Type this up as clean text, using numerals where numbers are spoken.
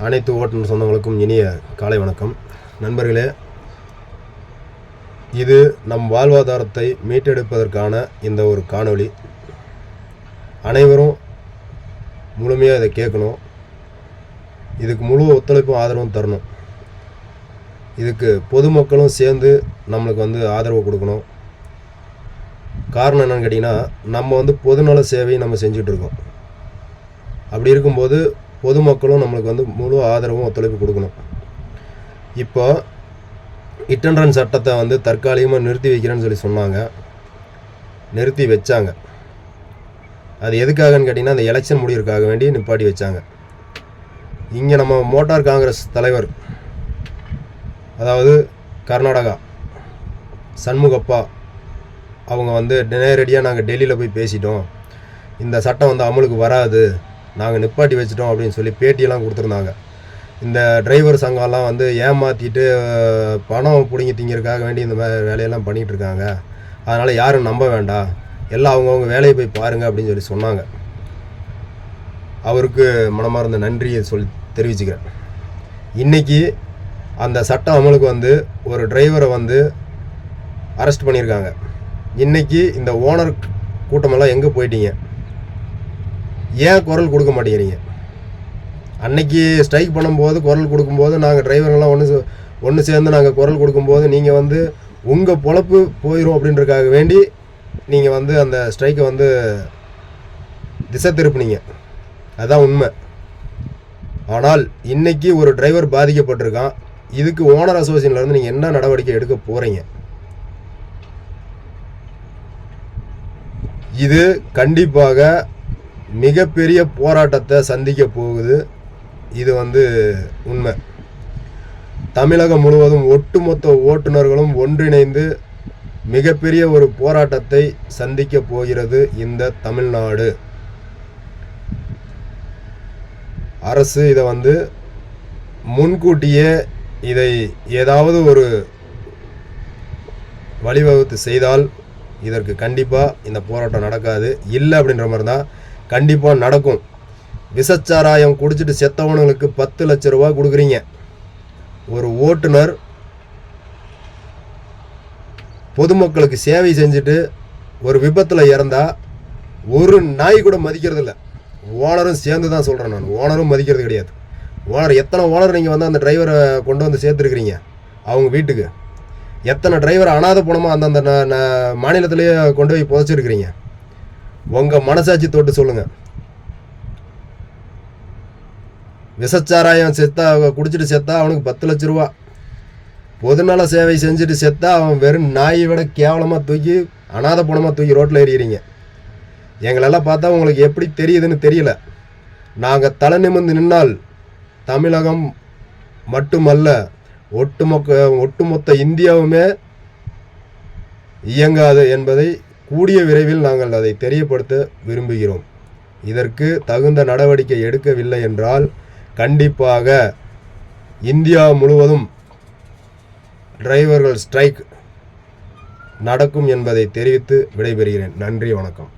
அனைத்து ஓட்டுநர் சொந்தங்களுக்கும் இனிய காலை வணக்கம். நண்பர்களே, இது நம் வாழ்வாதாரத்தை மீட்டெடுப்பதற்கான இந்த ஒரு காணொளி. அனைவரும் முழுமையாக இதை கேட்கணும். இதுக்கு முழு ஒத்துழைப்பும் ஆதரவும் தரணும். இதுக்கு பொதுமக்களும் சேர்ந்து நம்மளுக்கு ஆதரவு கொடுக்கணும். காரணம் என்னன்னு கேட்டிங்கன்னா, நம்ம பொதுநல சேவை நம்ம செஞ்சிட்ருக்கோம். அப்படி இருக்கும்போது பொதுமக்களும் நம்மளுக்கு முழு ஆதரவும் ஒத்துழைப்பு கொடுக்கணும். இப்போ ஹிட் அண்ட் ரன் சட்டத்தை தற்காலிகமாக நிறுத்தி வைக்கிறேன்னு சொன்னாங்க. நிறுத்தி வச்சாங்க. அது எதுக்காகன்னு கேட்டிங்கன்னா, அந்த எலெக்ஷன் முடிவுக்காக வேண்டி நிப்பாட்டி வச்சாங்க. இங்கே நம்ம மோட்டார் காங்கிரஸ் தலைவர், அதாவது கர்நாடகா சண்முகப்பா, அவங்க நேரடியாக நாங்கள் டெல்லியில் போய் பேசிட்டோம், இந்த சட்டம் அமலுக்கு வராது, நாங்கள் நிப்பாட்டி வச்சிட்டோம் அப்படின்னு சொல்லி பேட்டியெல்லாம் கொடுத்துருந்தாங்க. இந்த டிரைவர் சங்கம்லாம் ஏமாற்றிட்டு பணம் பிடிங்கி திங்கிறதுக்காக வேண்டி இந்த மாதிரி வேலையெல்லாம் பண்ணிகிட்ருக்காங்க, அதனால் யாரும் நம்ப வேண்டாம், எல்லாம் அவங்கவுங்க வேலையை போய் பாருங்கள் அப்படின்னு சொல்லி சொன்னாங்க. அவருக்கு மனமார்ந்த நன்றியை தெரிவிச்சுக்கிறேன். இன்றைக்கி அந்த சட்டம் அமலுக்கு ஒரு டிரைவரை அரெஸ்ட் பண்ணியிருக்காங்க. இன்றைக்கி இந்த ஓனர் கூட்டமெல்லாம் எங்கே போயிட்டீங்க? ஏன் குரல் கொடுக்க மாட்டேங்கிறீங்க? அன்னைக்கு ஸ்ட்ரைக் பண்ணும்போது குரல் கொடுக்கும்போது நாங்கள் டிரைவர்கள்லாம் ஒன்று சேர்ந்து நாங்கள் குரல் கொடுக்கும்போது நீங்கள் உங்கள் பொழப்பு போயிடும் அப்படின்றதுக்காக வேண்டி நீங்கள் அந்த ஸ்ட்ரைக்கை திசை திருப்பினீங்க. அதுதான் உண்மை. ஆனால் இன்றைக்கி ஒரு டிரைவர் பாதிக்கப்பட்டிருக்கான். இதுக்கு ஓனர் அசோசியேஷன்லேருந்து நீங்கள் என்ன நடவடிக்கை எடுக்க போகிறீங்க? இது கண்டிப்பாக மிகப்பெரிய போராட்டத்தை சந்திக்க போகுது. இது உண்மை. தமிழகம் முழுவதும் ஒட்டுமொத்த ஓட்டுநர்களும் ஒன்றிணைந்து மிகப்பெரிய ஒரு போராட்டத்தை சந்திக்க போகிறது இந்த தமிழ்நாடு அரசு. இதை முன்கூட்டியே இதை ஏதாவது ஒரு வழிவகுத்து செய்தால் இதற்கு கண்டிப்பாக இந்த போராட்டம் நடக்காது. இல்லை அப்படின்ற மாதிரி தான் கண்டிப்பாக நடக்கும். விஷச்சாராயம் குடிச்சிட்டு செத்தவனுங்களுக்கு 10 லட்ச ரூபா கொடுக்குறீங்க. ஒரு ஓட்டுநர் பொதுமக்களுக்கு சேவை செஞ்சுட்டு ஒரு விபத்தில் இறந்தால் ஒரு நாய் கூட மதிக்கிறது இல்லை. ஓனரும் சேர்ந்து தான் சொல்கிறேன் நான். ஓனரும் மதிக்கிறது கிடையாது. ஓனர் எத்தனை ஓனர் நீங்கள் அந்த டிரைவரை கொண்டு சேர்த்துருக்கிறீங்க அவங்க வீட்டுக்கு? எத்தனை டிரைவர் அனாதை பணமாக அந்தந்த மாநிலத்திலேயே கொண்டு போய் புதைச்சிருக்கிறீங்க? உங்கள் மனசாட்சி தொட்டு சொல்லுங்கள். விஷச்சாராயம் செத்தா, குடிச்சிட்டு செத்தா அவனுக்கு 10 லட்ச ரூபா. பொதுநல சேவை செஞ்சுட்டு செத்தா அவன் வெறும் நாயை விட கேவலமாக தூக்கி அனாதை பணமாக தூக்கி ரோட்டில் எறிகிறீங்க. எங்களெல்லாம் பார்த்தா உங்களுக்கு எப்படி தெரியுதுன்னு தெரியல. நாங்கள் தலை நிமிர்ந்து நின்னால் தமிழகம் மட்டுமல்ல, ஒட்டுமொத்த இந்தியாவுமே இயங்காது என்பதை கூடிய விரைவில் நாங்கள் அதை தெரியப்படுத்த விரும்புகிறோம். இதற்கு தகுந்த நடவடிக்கை எடுக்கவில்லை என்றால் கண்டிப்பாக இந்தியா முழுவதும் டிரைவர்கள் ஸ்ட்ரைக் நடக்கும் என்பதை தெரிவித்து விடைபெறுகிறேன். நன்றி, வணக்கம்.